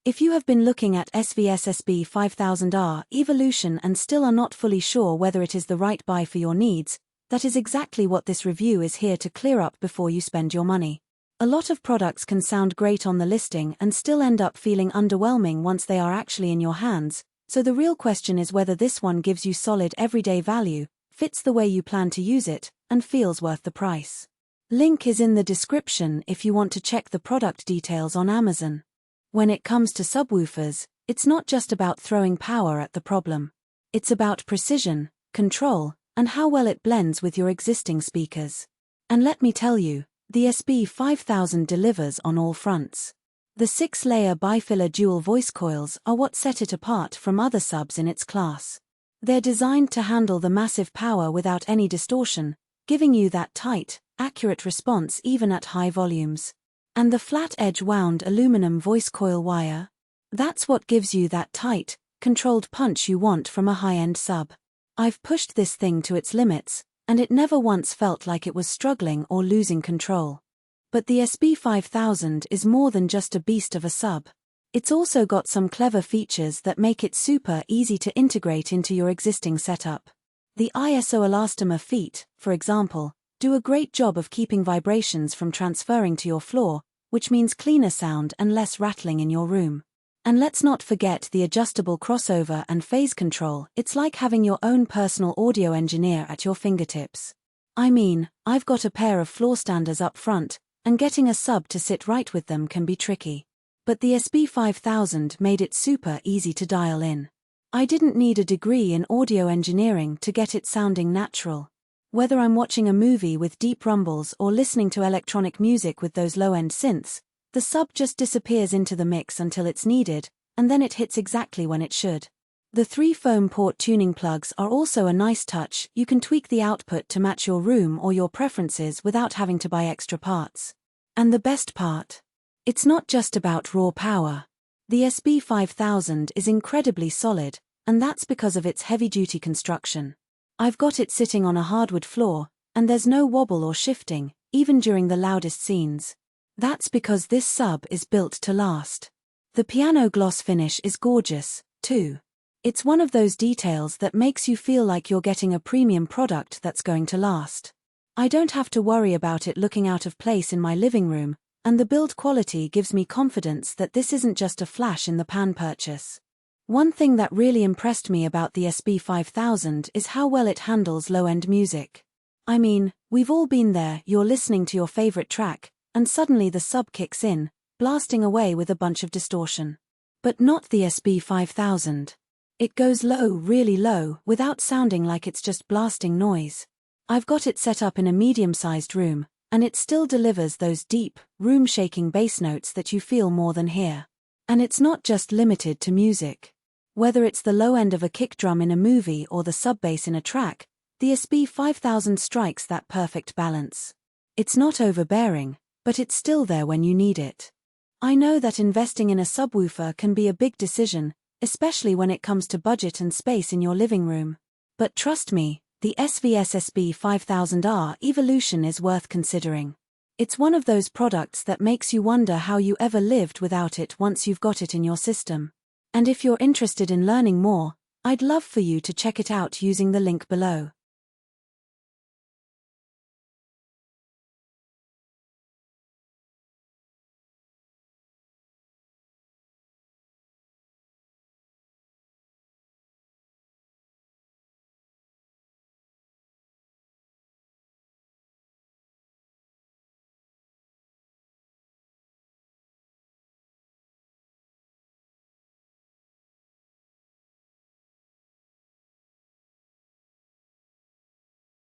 If you have been looking at SVS SB5000R Evolution and still are not fully sure whether it is the right buy for your needs, that is exactly what this review is here to clear up before you spend your money. A lot of products can sound great on the listing and still end up feeling underwhelming once they are actually in your hands, so the real question is whether this one gives you solid everyday value, fits the way you plan to use it, and feels worth the price. Link is in the description if you want to check the product details on Amazon. When it comes to subwoofers, it's not just about throwing power at the problem. It's about precision, control, and how well it blends with your existing speakers. And let me tell you, the SB5000 delivers on all fronts. The 6-layer bi-filar dual voice coils are what set it apart from other subs in its class. They're designed to handle the massive power without any distortion, giving you that tight, accurate response even at high volumes. And the flat-edge wound aluminum voice coil wire? That's what gives you that tight, controlled punch you want from a high-end sub. I've pushed this thing to its limits, and it never once felt like it was struggling or losing control. But the SB5000 is more than just a beast of a sub. It's also got some clever features that make it super easy to integrate into your existing setup. The Iso-elastomer feet, for example, do a great job of keeping vibrations from transferring to your floor, which means cleaner sound and less rattling in your room. And let's not forget the adjustable crossover and phase control. It's like having your own personal audio engineer at your fingertips. I mean, I've got a pair of floor standers up front, and getting a sub to sit right with them can be tricky. But the SB5000 made it super easy to dial in. I didn't need a degree in audio engineering to get it sounding natural. Whether I'm watching a movie with deep rumbles or listening to electronic music with those low-end synths, the sub just disappears into the mix until it's needed, and then it hits exactly when it should. The 3 foam port tuning plugs are also a nice touch. You can tweak the output to match your room or your preferences without having to buy extra parts. And the best part? It's not just about raw power. The SB5000 is incredibly solid, and that's because of its heavy-duty construction. I've got it sitting on a hardwood floor, and there's no wobble or shifting, even during the loudest scenes. That's because this sub is built to last. The piano gloss finish is gorgeous, too. It's one of those details that makes you feel like you're getting a premium product that's going to last. I don't have to worry about it looking out of place in my living room, and the build quality gives me confidence that this isn't just a flash-in-the-pan purchase. One thing that really impressed me about the SB5000 is how well it handles low-end music. I mean, we've all been there. You're listening to your favorite track, and suddenly the sub kicks in, blasting away with a bunch of distortion. But not the SB5000. It goes low, really low, without sounding like it's just blasting noise. I've got it set up in a medium-sized room, and it still delivers those deep, room-shaking bass notes that you feel more than hear. And it's not just limited to music. Whether it's the low end of a kick drum in a movie or the sub-bass in a track, the SB5000 strikes that perfect balance. It's not overbearing, but it's still there when you need it. I know that investing in a subwoofer can be a big decision, especially when it comes to budget and space in your living room. But trust me, the SVS SB5000R Evolution is worth considering. It's one of those products that makes you wonder how you ever lived without it once you've got it in your system. And if you're interested in learning more, I'd love for you to check it out using the link below.